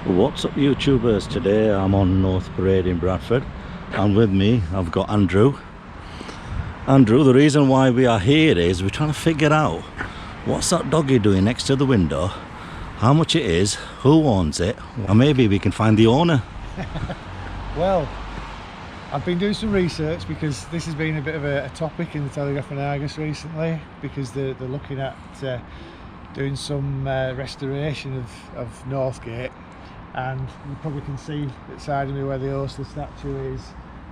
What's up YouTubers? Today I'm on North Parade in Bradford, and with me I've got Andrew. Andrew, the reason why we are here is we're trying to figure out what's that doggy doing next to the window, how much it is, who owns it, and maybe we can find the owner. Well, I've been doing some research because this has been a bit of a topic in the Telegraph and Argus recently, because they're looking at doing some restoration of Northgate. And you probably can see beside me where the Ōsla statue is,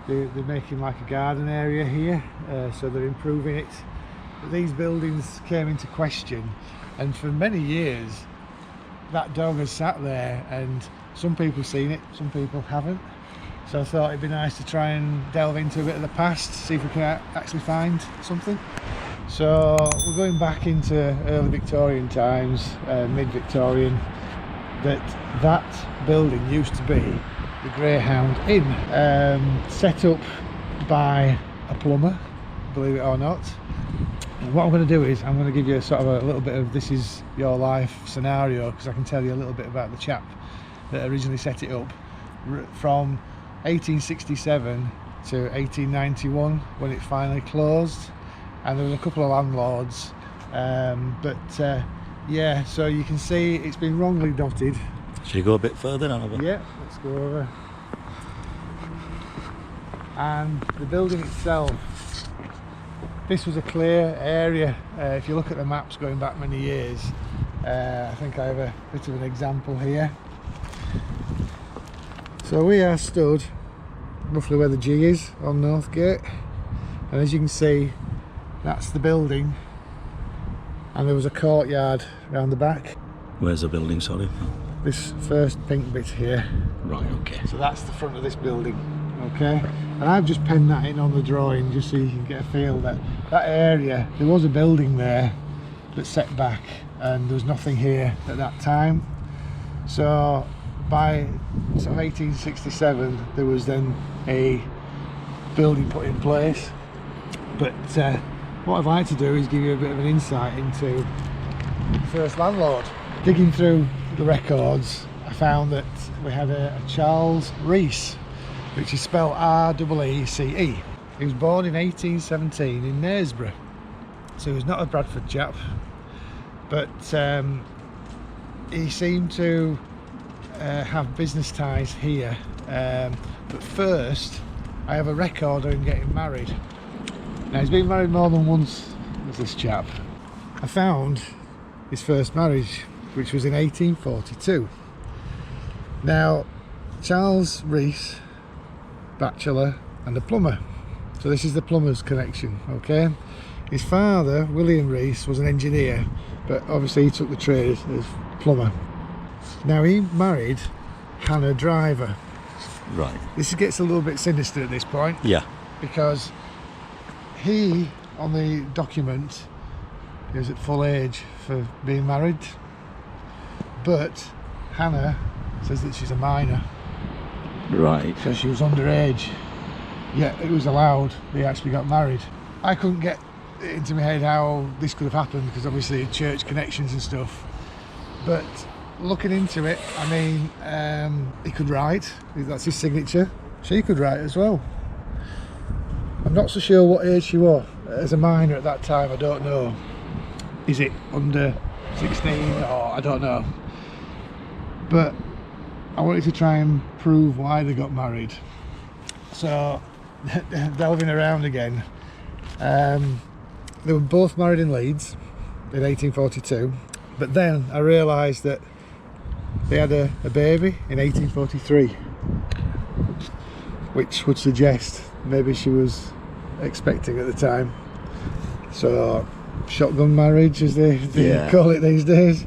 they're making like a garden area here, so they're improving it. But these buildings came into question, and for many years that dog has sat there, and some people have seen it, some people haven't. So I thought it'd be nice to try and delve into a bit of the past, see if we can actually find something. So we're going back into early Victorian times, mid-Victorian. That building used to be the Greyhound Inn, set up by a plumber, believe it or not. And what I'm going to do is I'm going to give you sort of a little bit of this is your life scenario, because I can tell you a little bit about the chap that originally set it up from 1867 to 1891 when it finally closed, and there was a couple of landlords, yeah, so you can see it's been wrongly dotted. Should you go a bit further now? Yeah, let's go over. And the building itself, this was a clear area. If you look at the maps going back many years, I think I have a bit of an example here. So we are stood roughly where the G is on Northgate, and as you can see, that's the building. And there was a courtyard around the back. Where's the building, sorry? This first pink bit here. Right, okay. So that's the front of this building, okay? And I've just penned that in on the drawing just so you can get a feel that that area, there was a building there that set back, and there was nothing here at that time. So by sort of 1867, there was then a building put in place. But what I'd like to do is give you a bit of an insight into the first landlord. Digging through the records, I found that we had a 𝗧𝗹𝗲𝗍, which is spelled R-E-E-C-E. He was born in 1817 in 𝗧𝗹𝗲, so he was not a Bradford chap, but he seemed to have business ties here. But first, I have a record of him getting married. Now, he's been married more than once, as this chap. I found his first marriage, which was in 1842. Now, 𝗧𝗹𝗲𝗍, bachelor and a plumber. So this is the plumber's connection, okay? His father, William Rees, was an engineer, but obviously he took the trade as plumber. Now, he married Hannah Driver. Right. This gets a little bit sinister at this point. Yeah. Because he, on the document, he was at full age for being married, but Hannah says that she's a minor. Right. So she was underage, yet it was allowed. They actually got married. I couldn't get it into my head how this could have happened, because obviously church connections and stuff, but looking into it, I mean, he could write, that's his signature. She could write as well. I'm not so sure what age she was as a minor at that time, I don't know. Is it under 16 or I don't know. But I wanted to try and prove why they got married. So, delving around again, they were both married in Leeds in 1842, but then I realised that they had a baby in 1843, which would suggest maybe she was expecting at the time. So shotgun marriage, as they call it these days.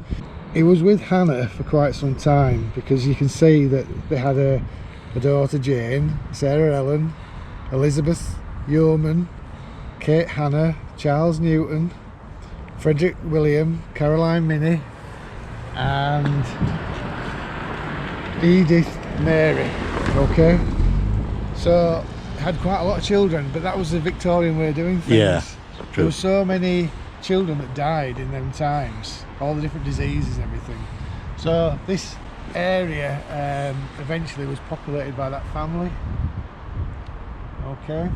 He was with Hannah for quite some time, because you can see that they had a daughter Jane, Sarah Ellen, Elizabeth Yeoman, Kate Hannah, Charles Newton, Frederick William, Caroline Minnie, and Edith Mary. Okay, so had quite a lot of children, but that was the Victorian way of doing things. Yeah, true. There were so many children that died in them times, all the different diseases and everything. So this area eventually was populated by that family. Okay.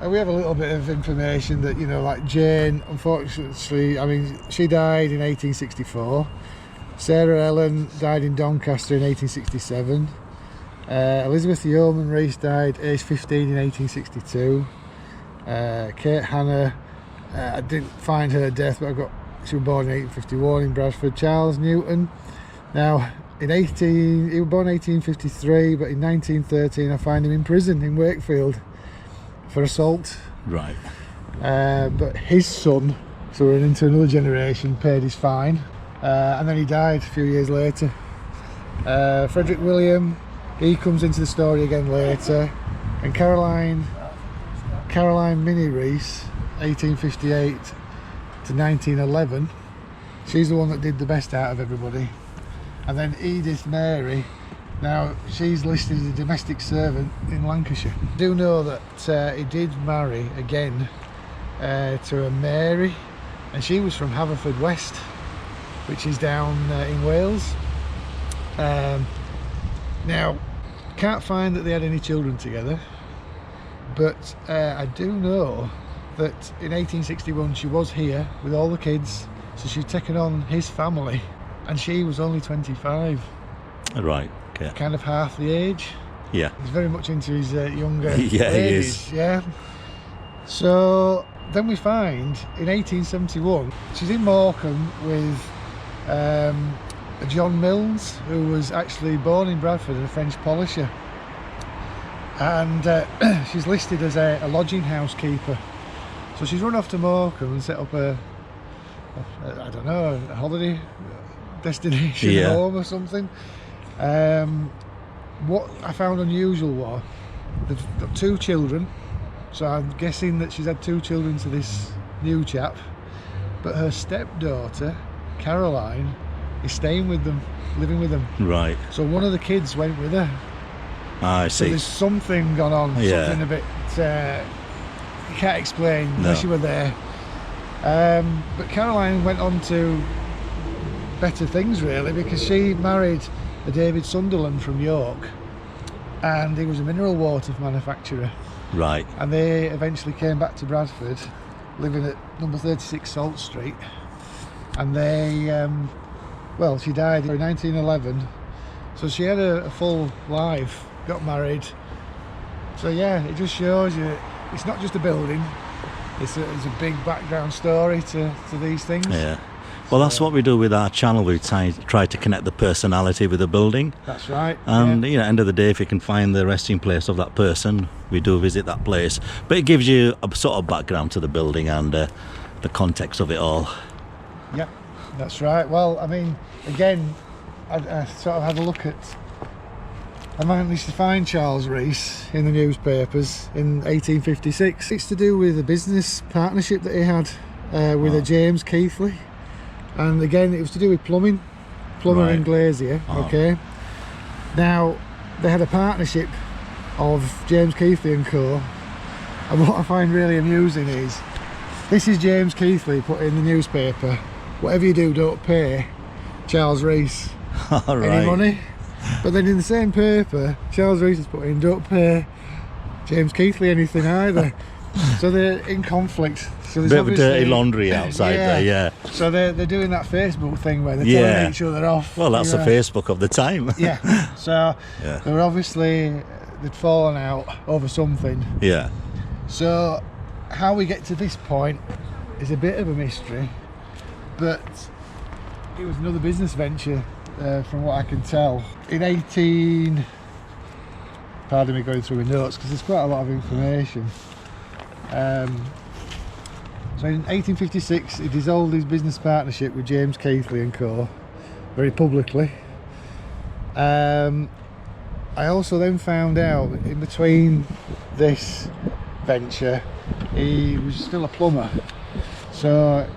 We have a little bit of information that, you know, like Jane, unfortunately, I mean, she died in 1864. Sarah Ellen died in Doncaster in 1867. Elizabeth 𝗍𝗲𝗲 died aged 15 in 1862. 𝗧𝗲𝗲𝗿, I didn't find her death, but she was born in 1851 in Bradford. Charles Newton, now he was born in 1853, but in 1913 I find him in prison in Wakefield for assault. Right. But his son, so we're into another generation, paid his fine, and then he died a few years later. Frederick William, he comes into the story again later, and Caroline Minnie Rees, 1858 to 1911, she's the one that did the best out of everybody. And then Edith Mary, now she's listed as a domestic servant in Lancashire. I do know that he did marry again to a Mary, and she was from 𝗧𝗹𝗲𝗿, which is down in Wales. Now, can't find that they had any children together, but I do know that in 1861 she was here with all the kids, so she'd taken on his family, and she was only 25. Right. Okay. Kind of half the age. Yeah. He's very much into his younger yeah, ladies. He is. Yeah. So then we find in 1871 she's in Morecambe with John Milnes, who was actually born in Bradford and a French polisher, and she's listed as a lodging house keeper. So she's run off to Morecambe and set up I don't know, a holiday destination home or something. What I found unusual was they've got 2 children, so I'm guessing that she's had 2 children to this new chap, but her stepdaughter Caroline is staying with them, living with them. Right. So one of the kids went with her. I see. So there's something gone on, something a bit you can't explain unless you were there. But Caroline went on to better things really, because she married a David Sunderland from York, and he was a mineral water manufacturer. Right. And they eventually came back to Bradford, living at number 36 Salt Street, and they well, she died in 1911, so she had a full life, got married. So yeah, it just shows you it's not just a building, it's a big background story to these things. Yeah. Well, that's what we do with our channel. We try to connect the personality with the building. That's right. And you know, end of the day, if you can find the resting place of that person, we do visit that place. But it gives you a sort of background to the building and the context of it all. Yep, that's right. Well, I mean, again, I sort of had a look at. I managed to find Charles Rees in the newspapers in 1856. It's to do with a business partnership that he had with a James 𝗧𝗲𝗿. And again, it was to do with plumber and glazier. Okay. Now, they had a partnership of James 𝗧𝗲𝗿 and Co. And what I find really amusing is, this is James 𝗧𝗲𝗿 put in the newspaper, whatever you do, don't pay Charles Rees any money. But then in the same paper, Charles Rees has put in, don't pay James 𝗧𝗲𝗿 anything either. So they're in conflict. So there's a bit of dirty laundry outside there, yeah. So they're doing that Facebook thing where they're telling each other off. Well, that's the Facebook of the time. Yeah. So they were obviously, they'd fallen out over something. Yeah. So how we get to this point is a bit of a mystery, but it was another business venture from what I can tell. In pardon me going through my notes because there's quite a lot of information. So in 1856 he dissolved his business partnership with James 𝗧𝗲𝗿 and Co. very publicly. I also then found out in between this venture he was still a plumber. So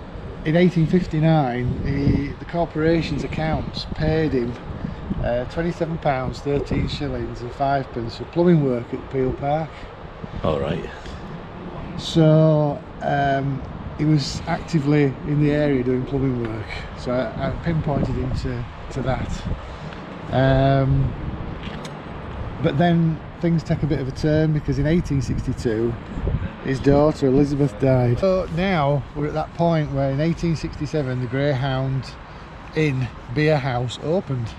in 1859 the corporation's accounts paid him £27, 13 shillings and 5p for plumbing work at Peel Park. Alright. So he was actively in the area doing plumbing work, so I pinpointed him to that. But then things take a bit of a turn, because in 1862 his daughter Elizabeth died. So now we're at that point where in 1867 the Greyhound Inn Beer House opened.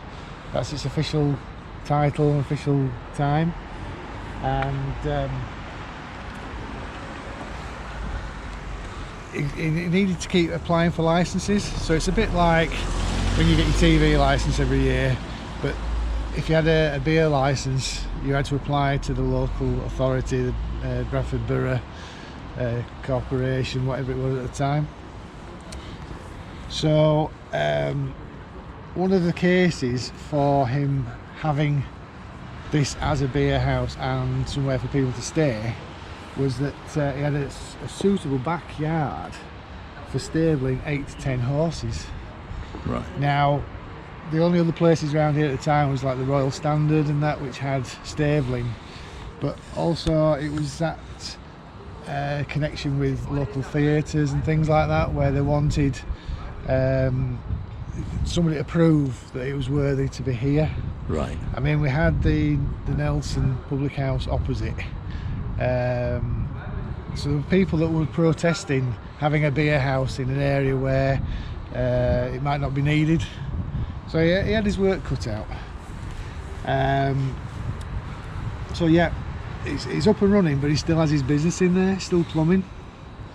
That's its official title and official time. And it needed to keep applying for licenses, so it's a bit like when you get your TV license every year, but if you had a beer license you had to apply to the local authority, the Bradford Borough Corporation, whatever it was at the time. So one of the cases for him having this as a beer house and somewhere for people to stay was that he had a suitable backyard for stabling 8 to 10 horses. Right. Now, the only other places around here at the time was like the Royal Standard and that, which had stabling, but also it was that connection with local theatres and things like that, where they wanted somebody to prove that it was worthy to be here. Right. I mean, we had the Nelson public house opposite. So there were people that were protesting having a beer house in an area where it might not be needed. So he had his work cut out. So yeah, he's up and running, but he still has his business in there, still plumbing.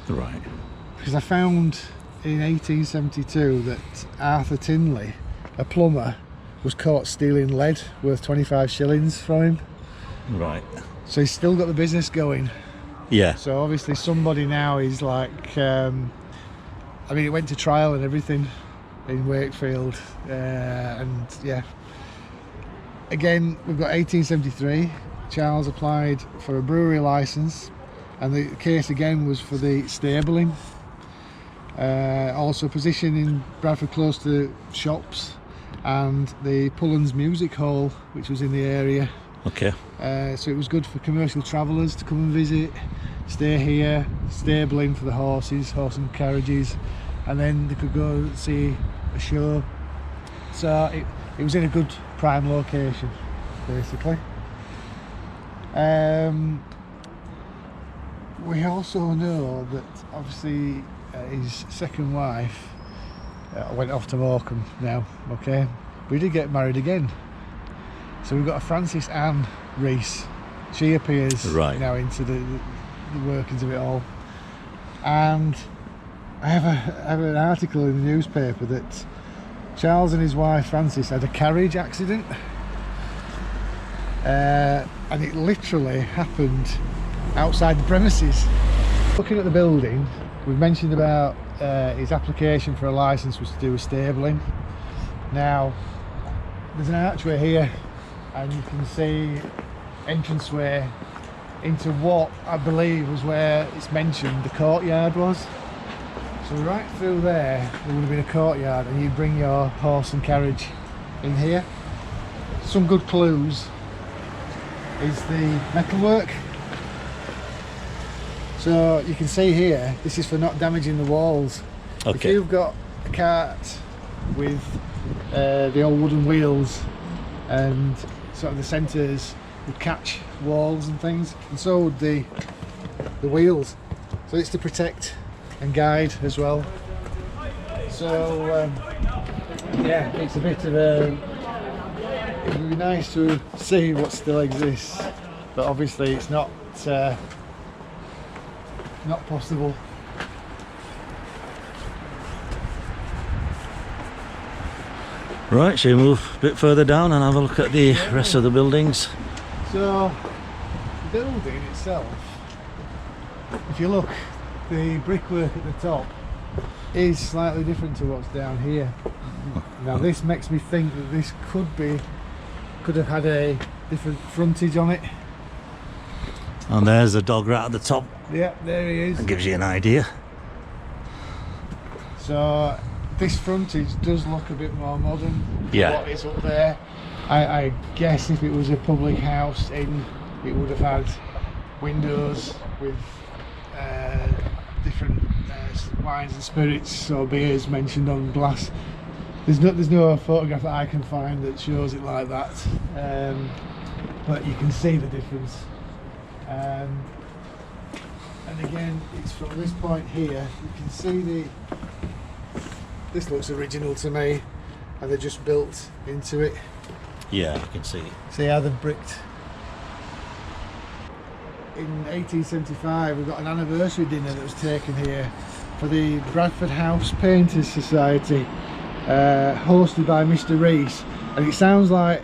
Right. Because I found in 1872 that 𝗧𝗹𝗲𝗿, a plumber, was caught stealing lead worth 25 shillings from him. Right. So he's still got the business going. Yeah. So obviously somebody now is like, I mean, it went to trial and everything in Wakefield, and yeah. Again, we've got 1873. Charles applied for a brewery licence, and the case again was for the stabling. Also position in Bradford close to shops and the Pullens Music Hall, which was in the area. Okay. So it was good for commercial travellers to come and visit, stay here, stabling for the horses, horse and carriages, and then they could go see a show. So it was in a good prime location, basically. We also know that obviously his second wife went off to Morecambe now, okay? But he did get married again. So we've got a Frances Anne Rees. She appears now into the workings of it all. And I have an article in the newspaper that Charles and his wife Frances had a carriage accident. And it literally happened outside the premises. Looking at the building, we've mentioned about his application for a licence was to do with stabling. Now, there's an archway here, and you can see entranceway into what I believe was where it's mentioned the courtyard was. So right through there would have been a courtyard, and you bring your horse and carriage in here. Some good clues is the metalwork. So you can see here, this is for not damaging the walls. Okay. If you've got a cart with the old wooden wheels, and sort of the centres would catch walls and things, and so would the wheels. So it's to protect and guide as well. So yeah, it's a bit of a, it would be nice to see what still exists, but obviously it's not possible. Right, shall we move a bit further down and have a look at the rest of the buildings? So the building itself, if you look, the brickwork at the top is slightly different to what's down here. Now this makes me think that this could have had a different frontage on it. And there's a dog right at the top. Yeah, there he is. That gives you an idea. So this frontage does look a bit more modern than what is up there. I guess if it was a public house inn, it would have had windows with different wines and spirits or beers mentioned on glass. There's no photograph that I can find that shows it like that, but you can see the difference. And again, it's from this point here, you can see this looks original to me, and they're just built into it. Yeah, you can see. See how they've bricked. In 1875 we got an anniversary dinner that was taken here for the Bradford House Painters Society, hosted by Mr. Riaz, and it sounds like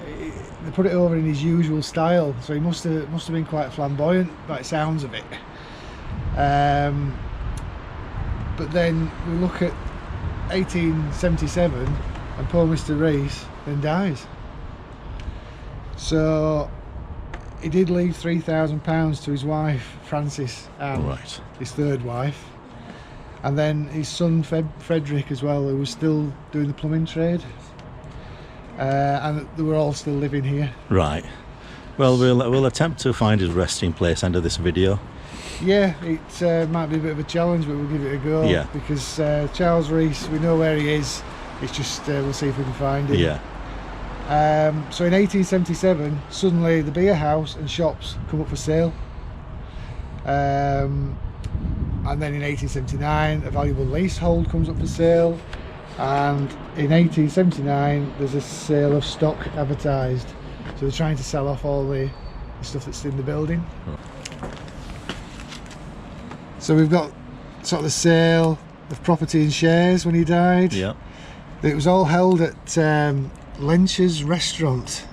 they put it over in his usual style, so he must have been quite flamboyant by the sounds of it. But then we look at 1877 and poor Mr. Riaz then dies. So he did leave £3,000 to his wife Frances, and Right. his third wife, and then his son Frederick as well, who was still doing the plumbing trade, and they were all still living here. Right. Well, we'll attempt to find his resting place under this video. Yeah, it might be a bit of a challenge, but we'll give it a go. Yeah. Because Charles Riaz, we know where he is. It's just we'll see if we can find him. Yeah. So in 1877, suddenly the beer house and shops come up for sale. And then in 1879 a valuable leasehold comes up for sale, and in 1879 there's a sale of stock advertised, so they're trying to sell off all the stuff that's in the building. So we've got sort of the sale of property and shares when he died. Yeah. It was all held at 𝗧𝗹𝗲𝗿 restaurant,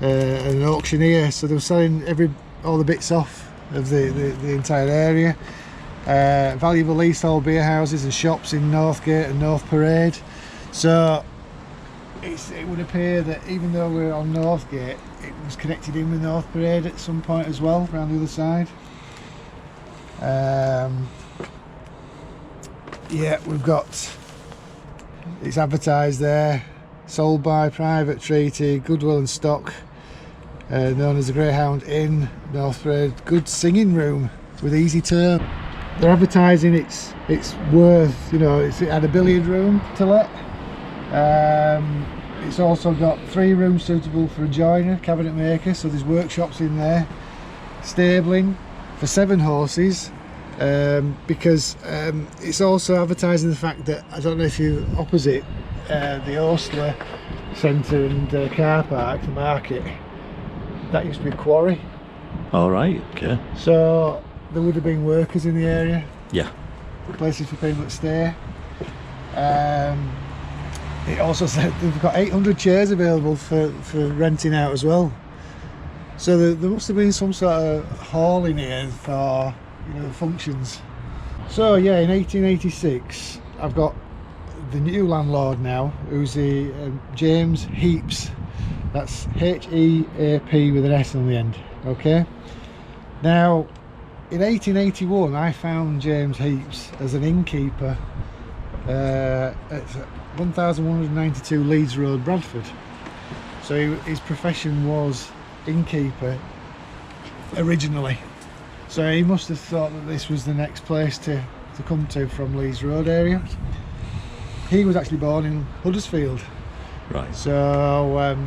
an auctioneer, so they were selling all the bits off of the entire area. Valuable leasehold beer houses and shops in Northgate and 𝗬𝗲𝗿. So it would appear that even though we're on Northgate, it was connected in with 𝗬𝗲𝗿 at some point as well, around the other side. Yeah, we've got, it's advertised there, sold by private treaty, goodwill and stock, known as the Greyhound Inn, 𝗬𝗲𝗿, good singing room with easy term. They're advertising it's worth, you know, it had a billiard room to let. It's also got 3 rooms suitable for a joiner, cabinet maker, so there's workshops in there, stabling for 7 horses, because it's also advertising the fact that, I don't know if you opposite the 𝗧𝗹𝗲𝗿 centre and car park, the market, that used to be a quarry. All right. Okay. So there would have been workers in the area, Yeah. places for people to stay. It also said they've got 800 chairs available for renting out as well. So there must have been some sort of hall in here for, you know, functions. So yeah, in 1886 I've got the new landlord now, who's the 𝗧𝗹𝗲𝗿. That's H-E-A-P with an S on the end. Okay. Now in 1881 I found 𝗧𝗹𝗲𝗿 as an innkeeper at 1192 Leeds Road, Bradford. So his profession was innkeeper originally, so he must have thought that this was the next place to come to from Leeds Road area. He was actually born in Huddersfield. Right. So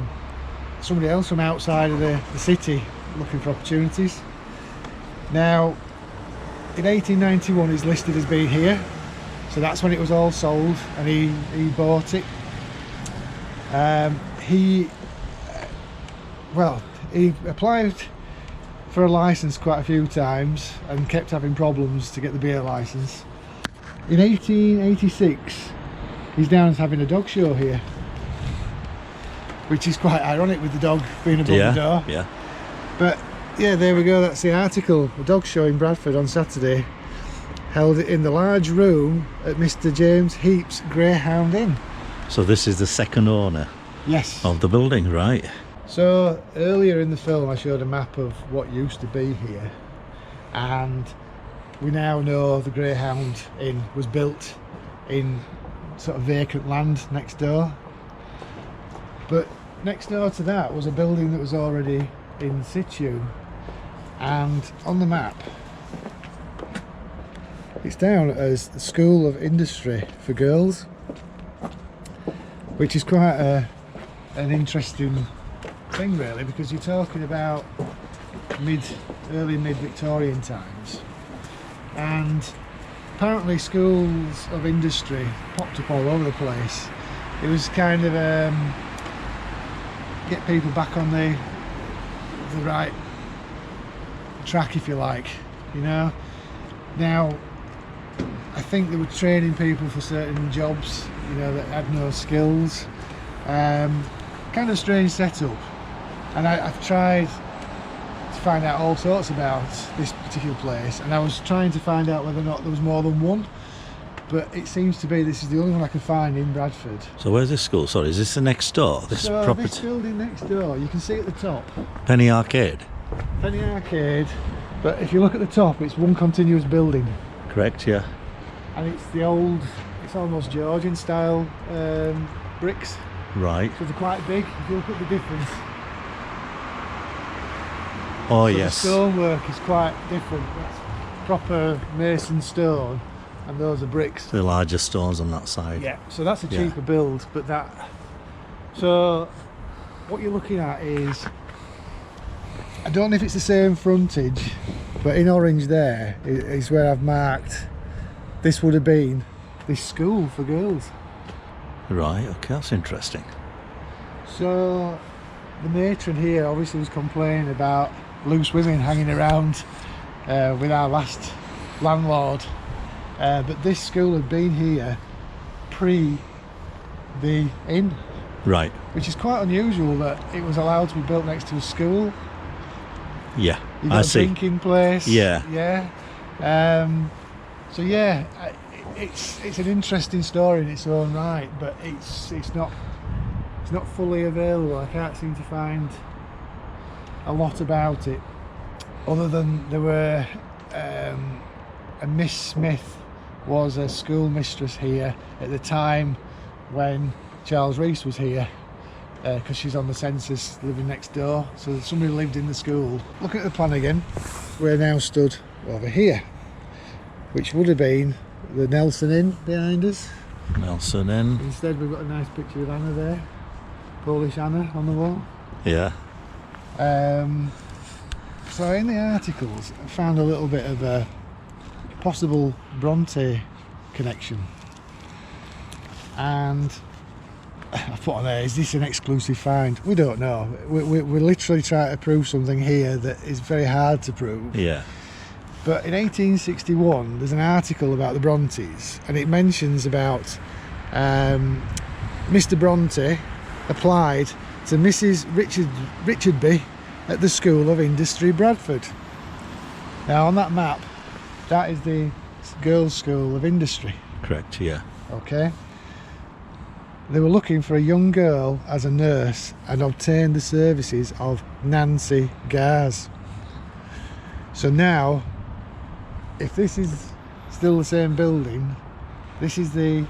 somebody else from outside of the city looking for opportunities. Now in 1891 he's listed as being here, so that's when it was all sold and he bought it. He applied for a license quite a few times and kept having problems to get the beer license. In 1886 he's down as having a dog show here, which is quite ironic with the dog being above the door. Yeah. But yeah, there we go, that's the article. A dog show in Bradford on Saturday, held in the large room at Mr. 𝗧𝗹𝗲𝗿's Greyhound Inn. So this is the second owner Yes. of the building, right? So earlier in the film I showed a map of what used to be here, and we now know the Greyhound Inn was built in sort of vacant land next door. But next door to that was a building that was already in situ, and on the map it's down as the School of Industry for Girls. which is quite an interesting thing really, because you're talking about early mid-Victorian times, and apparently schools of industry popped up all over the place. It was kind of get people back on the right track, if you like, you know. Now I think they were training people for certain jobs, you know, that had no skills. Kind of strange setup, and I've tried to find out all sorts about this particular place, and I was trying to find out whether or not there was more than one, but it seems to be this is the only one I can find in Bradford. So where's this school? Sorry, is this the next door? This property? This building next door, you can see at the top. Penny Arcade? Penny Arcade, but if you look at the top, it's one continuous building. Correct, yeah. And it's the old, it's almost Georgian style bricks. Right. So they're quite big, if you look at the difference. Oh, so yes. The stonework is quite different. That's proper mason stone, and those are bricks. The larger stones on that side. Yeah, so that's a cheaper build, but that... So, what you're looking at is... I don't know if it's the same frontage, but in orange there is where I've marked this would have been this school for girls. Right, okay, that's interesting. So the matron here obviously was complaining about loose women hanging around with our last landlord, but this school had been here pre the inn. Right. Which is quite unusual that it was allowed to be built next to a school. Yeah, You've got I a see. drinking place. Yeah. Yeah. So yeah, it's an interesting story in its own right, but it's not fully available. I can't seem to find a lot about it, other than there were a Miss Smith was a schoolmistress here at the time when Charles Rees was here, because she's on the census living next door, so somebody lived in the school. Looking at the plan again, we're now stood over here, which would have been the Nelson Inn behind us. Nelson Inn. Instead we've got a nice picture of Anna there, Polish Anna on the wall. Yeah. So in the articles I found a little bit of a possible Brontë connection, and I put on there, is this an exclusive find? We don't know. We're literally trying to prove something here that is very hard to prove. Yeah. But in 1861 there's an article about the Brontës, and it mentions about Mr. Brontë applied to Mrs. 𝗧𝗲𝗿 at the School of Industry, Bradford. Now on that map, that is the Girls' School of Industry. Correct, yeah. Okay. They were looking for a young girl as a nurse and obtained the services of Nancy 𝗲𝗲𝗏. So now, if this is still the same building, this is the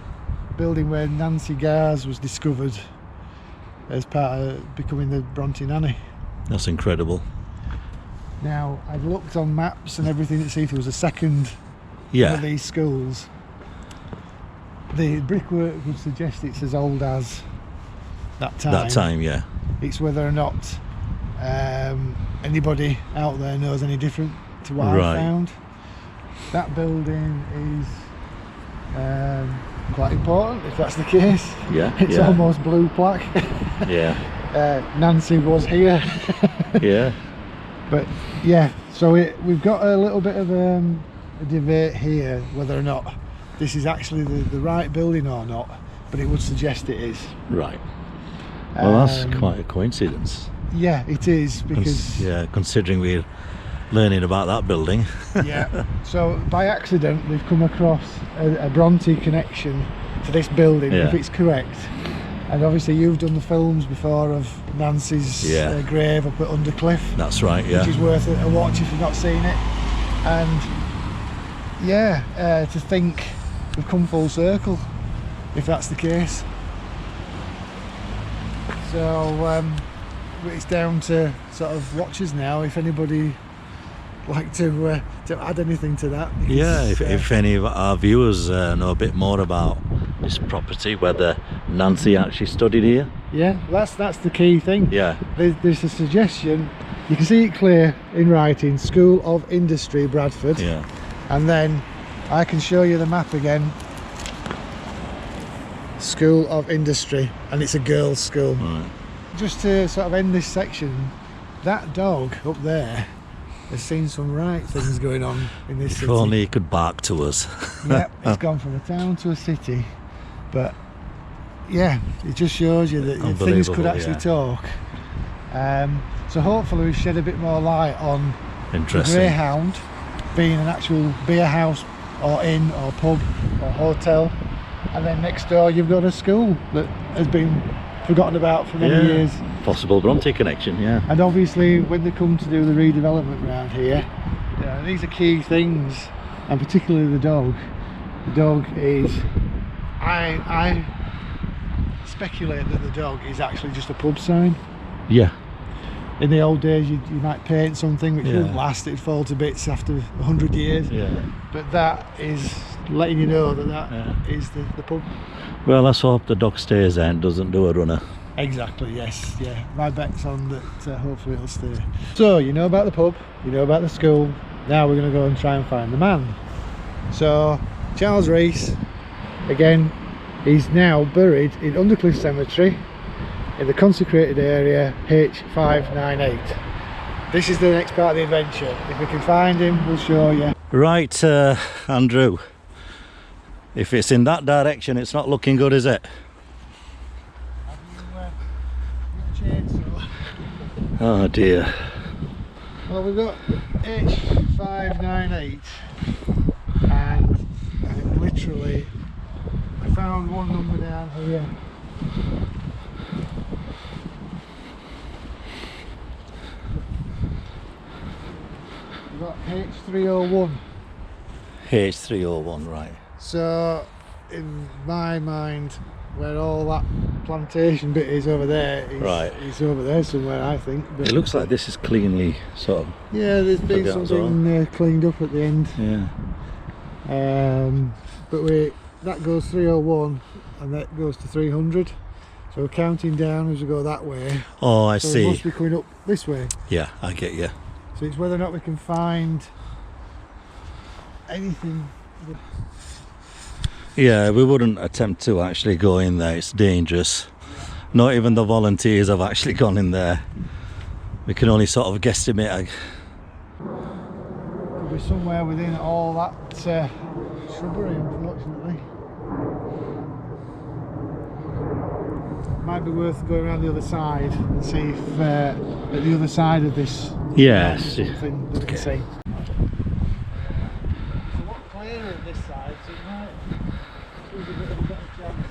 building where Nancy 𝗲𝗏𝗏 was discovered as part of becoming the Brontë nanny. That's incredible. Now, I've looked on maps and everything to see if there was a second one of these schools. The brickwork would suggest it's as old as that time. That time, yeah. It's whether or not anybody out there knows any different to what I found. That building is quite important, if that's the case. Yeah. It's almost blue plaque. Yeah. Nancy was here. Yeah. But yeah, so we've got a little bit of a debate here whether or not this is actually the right building or not, but it would suggest it is. Right. Well, that's quite a coincidence. Yeah, it is, because considering we're learning about that building. Yeah. So by accident we've come across a Brontë connection to this building, if it's correct. And obviously you've done the films before of Nancy's grave up at Undercliff. That's right, yeah. Which is worth a watch if you've not seen it. And yeah, to think we've come full circle, if that's the case. So it's down to sort of watchers now, if anybody like to add anything to that. Yeah, if any of our viewers know a bit more about this property, whether Nancy actually studied here. Yeah, that's the key thing. Yeah. There's a suggestion. You can see it clear in writing, School of Industry, Bradford. Yeah. And then I can show you the map again. School of Industry, and it's a girls' school. Right. Just to sort of end this section, that dog up there has seen some right things going on in this city. If only he could bark to us. Yep, it's gone from a town to a city, but yeah, it just shows you that things could actually talk. So hopefully we've shed a bit more light on the Greyhound being an actual beer house or inn or pub or hotel, and then next door you've got a school that has been forgotten about for many years. Possible Brontë connection, yeah. And obviously when they come to do the redevelopment around here, these are key things, and particularly the dog. The dog is, I speculate that the dog is actually just a pub sign. Yeah. In the old days you might paint something which wouldn't last, it'd fall to bits after 100 years. Yeah. But that is letting you know that is the pub. Well, let's hope the dog stays there and doesn't do a runner. Exactly, yes, yeah. My bet's on that hopefully it'll stay. So, you know about the pub, you know about the school, now we're going to go and try and find the man. So, Charles Rees, again, he's now buried in Undercliff Cemetery in the consecrated area 𝗧𝗹𝗲𝗿. This is the next part of the adventure. If we can find him, we'll show you. Right, Andrew, if it's in that direction, it's not looking good, is it? Oh dear. Well, we've got 𝗧𝗹𝗲𝗿, and literally I found one number down here. We've got 𝗧301. 𝗧301, right. So in my mind, where all that plantation bit is over there, it's over there somewhere, I think. But it looks like this is cleanly sort of... Yeah, there's been something cleaned up at the end. Yeah. But that goes 301 and that goes to 300. So we're counting down as we go that way. Oh, I see. We must be coming up this way. Yeah, I get you. So it's whether or not we can find anything. Yeah, we wouldn't attempt to actually go in there, it's dangerous. Not even the volunteers have actually gone in there. We can only sort of guesstimate. Could be somewhere within all that shrubbery, unfortunately. Might be worth going around the other side and see if at the other side of this yes, something that we can see. It's a lot clearer at this side, so it might give a bit of a better chance.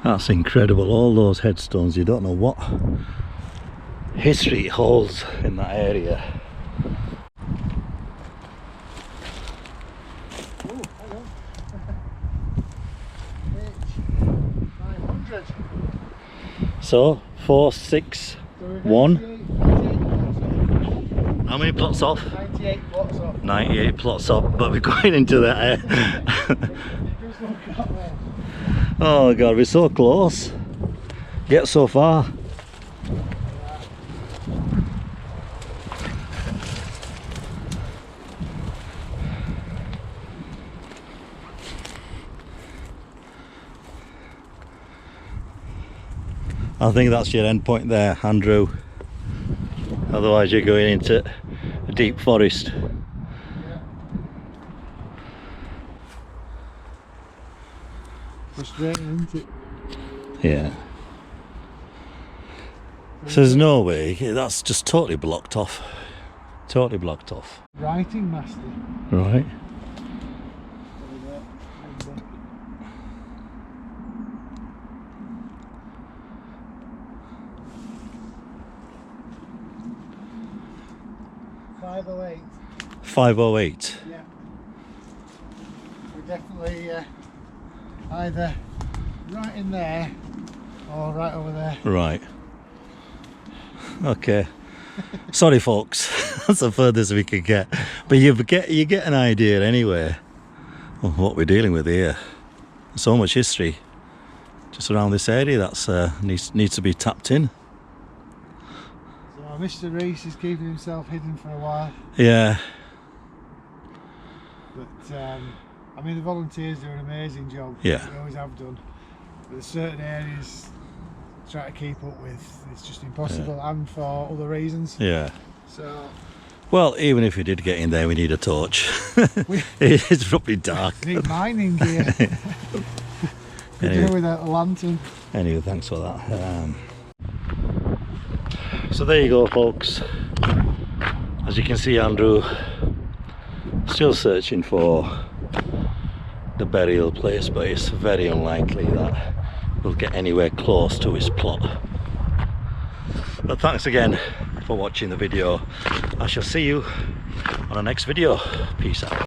That's incredible, all those headstones, you don't know what history it holds in that area. Oh, hang on. 𝗧500. So, 461. How many plots off? 98 plots off. 98 plots off, but we're going into that. It does look that way. Oh god, we're so close, yet so far. I think that's your end point there, Andrew. Otherwise you're going into a deep forest. Frustrating, isn't it? Yeah. So there's no way, that's just totally blocked off. Totally blocked off. Writing master. Right. 𝗧𝗹𝗲𝗿. 508. Yeah. We're definitely either right in there or right over there. Right. Okay. Sorry folks, that's the furthest we could get. But you get an idea anyway of what we're dealing with here. So much history just around this area that's needs to be tapped in. So Mr. Rees is keeping himself hidden for a while. Yeah. But I mean, the volunteers do an amazing job. Yeah. They always have done. But there's certain areas try to keep up with, it's just impossible, and for other reasons. Yeah. So, well, even if we did get in there, we need a torch. It's probably dark. We need mining gear. We Anyway. do without a lantern. Anyway, thanks for that. So there you go, folks. As you can see, Andrew still searching for the burial place, but it's very unlikely that we'll get anywhere close to his plot. But thanks again for watching the video. I shall see you on the next video. Peace out.